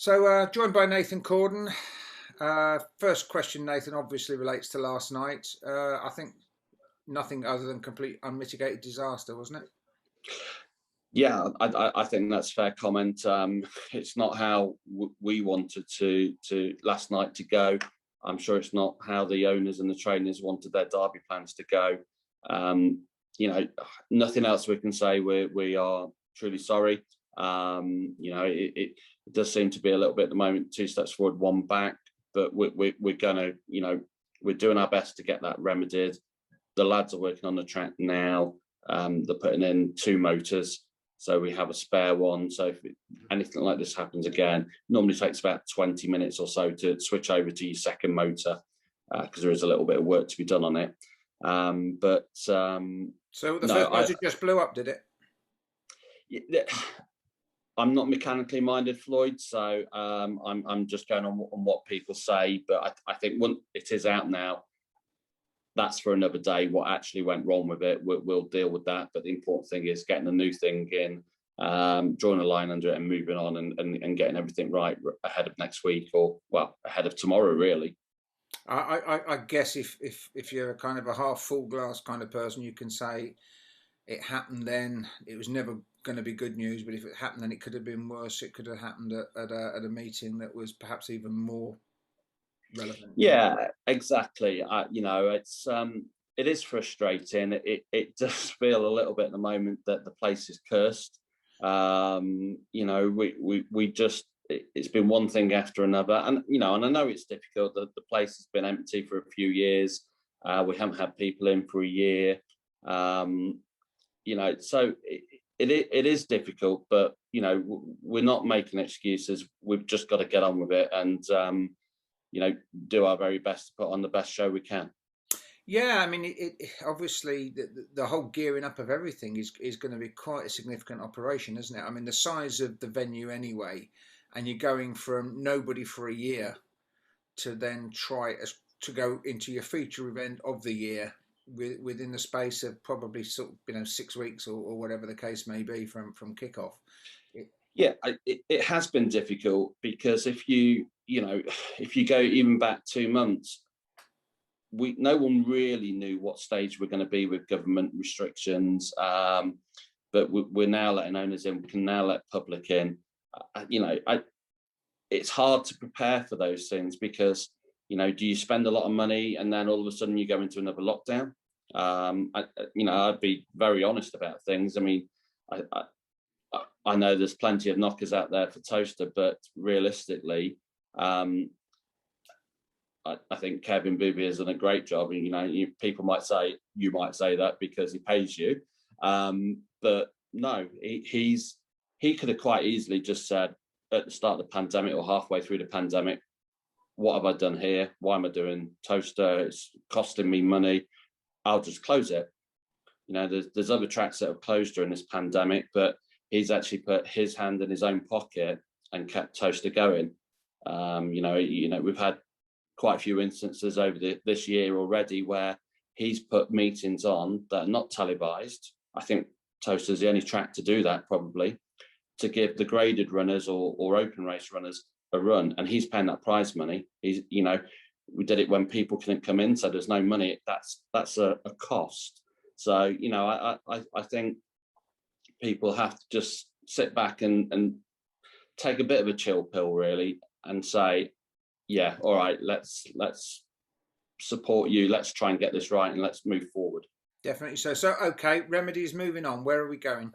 Joined by Nathan Corden. First question, Nathan, obviously relates to last night. I think nothing other than complete unmitigated disaster, wasn't it? Yeah, I think that's a fair comment. It's not how we wanted to last night to go. I'm sure it's not how the owners and the trainers wanted their derby plans to go. Um, Nothing else we can say. We are truly sorry. It does seem to be a little bit at the moment, two steps forward, one back. But we're gonna, we're doing our best to get that remedied. The lads are working on the track now. They're putting in two motors, so we have a spare one. So if anything like this happens again, normally takes about 20 minutes or so to switch over to your second motor, because there is a little bit of work to be done on it. So the No, first motor just blew up, did it? I'm not mechanically minded, Floyd, so I'm just going on what people say. But I think when it is out now, that's for another day. What actually went wrong with it, we'll deal with that. But the important thing is getting a new thing in, drawing a line under it, and moving on, and getting everything right ahead of next week, or well, ahead of tomorrow, really. I guess if you're kind of a half full glass kind of person, you can say it happened then. It was never going to be good news, but if it happened then, it could have been worse. It could have happened at a meeting that was perhaps even more relevant. Yeah, exactly. It is frustrating. It does feel a little bit at the moment that the place is cursed. We just it's been one thing after another, and I know it's difficult. The place has been empty for a few years. We haven't had people in for a year. So it is difficult, but we're not making excuses. We've just got to get on with it, and do our very best to put on the best show we can. Yeah, I mean, it obviously the whole gearing up of everything is going to be quite a significant operation, isn't it? I mean, the size of the venue anyway, and you're going from nobody for a year to then to go into your feature event of the year within the space of probably 6 weeks or whatever the case may be from kickoff. Yeah, it has been difficult because if you go even back 2 months, no one really knew what stage we're going to be with government restrictions. But we're now letting owners in. We can now let public in. It's hard to prepare for those things because do you spend a lot of money and then all of a sudden you go into another lockdown? I'd be very honest about things. I mean, I know there's plenty of knockers out there for Toaster, but realistically, I think Kevin Booby has done a great job. People might say that because he pays you, but no, he could have quite easily just said at the start of the pandemic or halfway through the pandemic, what have I done here? Why am I doing Toaster? It's costing me money. I'll just close it. There's other tracks that have closed during this pandemic, but he's actually put his hand in his own pocket and kept Toaster going. We've had quite a few instances over this year already where he's put meetings on that are not televised. I think Toaster's the only track to do that, probably, to give the graded runners or open race runners a run, and he's paying that prize money. We did it when people couldn't come in, so there's no money. That's a cost. So I think people have to just sit back and take a bit of a chill pill, really, and say, yeah, all right, let's support you. Let's try and get this right, and let's move forward. Definitely. So okay, remedies. Moving on. Where are we going?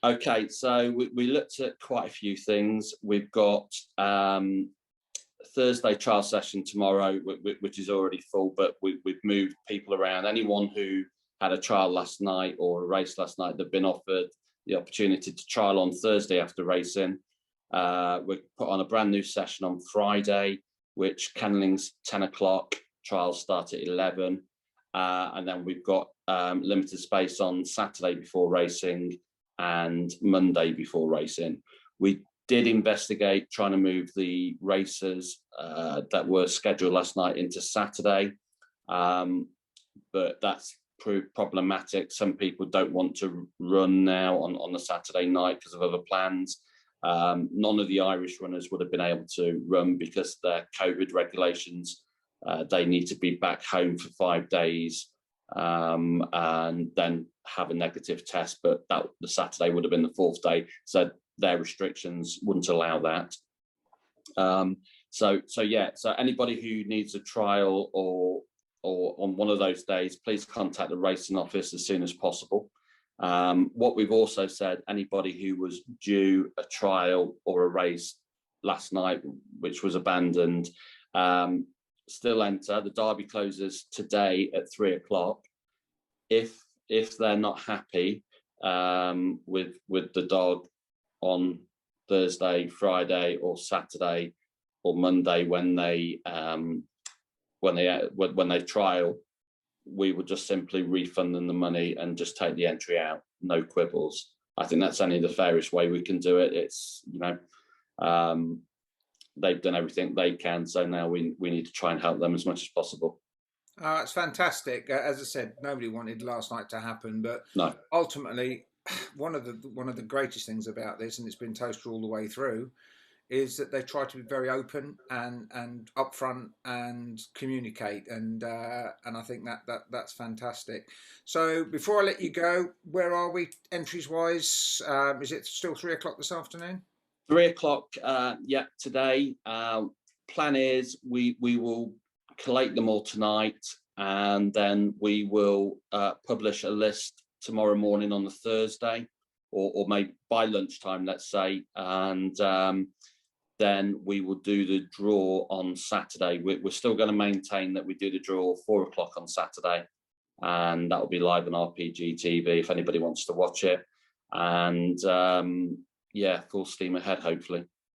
Okay, so we looked at quite a few things. We've got Thursday trial session tomorrow, which is already full, but we've moved people around. Anyone who had a trial last night or a race last night, they've been offered the opportunity to trial on Thursday after racing. We put on a brand new session on Friday, which kenneling's 10 o'clock, trials start at 11. And then we've got limited space on Saturday before racing and Monday before racing. We did investigate trying to move the races that were scheduled last night into Saturday, but that's proved problematic. Some people don't want to run now on the Saturday night because of other plans. None of the Irish runners would have been able to run because their COVID regulations. They need to be back home for 5 days and then have a negative test. But the Saturday would have been the 4th day, so their restrictions wouldn't allow that. So anybody who needs a trial or on one of those days, please contact the racing office as soon as possible. What we've also said, anybody who was due a trial or a race last night, which was abandoned, still enter. The Derby closes today at 3 o'clock. If they're not happy with the dog on Thursday, Friday, or Saturday, or Monday when they trial, we would just simply refund them the money and just take the entry out, no quibbles. I think that's only the fairest way we can do it. It's, they've done everything they can, so now we need to try and help them as much as possible. It's fantastic. As I said, nobody wanted last night to happen, but no. Ultimately, one of the greatest things about this, and it's been Towcester all the way through, is that they try to be very open and upfront and communicate, and I think that's fantastic. So before I let you go, where are we entries wise? Is it still 3 o'clock this afternoon? 3 o'clock, today. Plan is we will collate them all tonight, and then we will publish a list tomorrow morning on the Thursday, or maybe by lunchtime, let's say, and then we will do the draw on Saturday. We're still going to maintain that we do the draw 4 o'clock on Saturday, and that will be live on RPG TV if anybody wants to watch it. And full steam ahead, hopefully.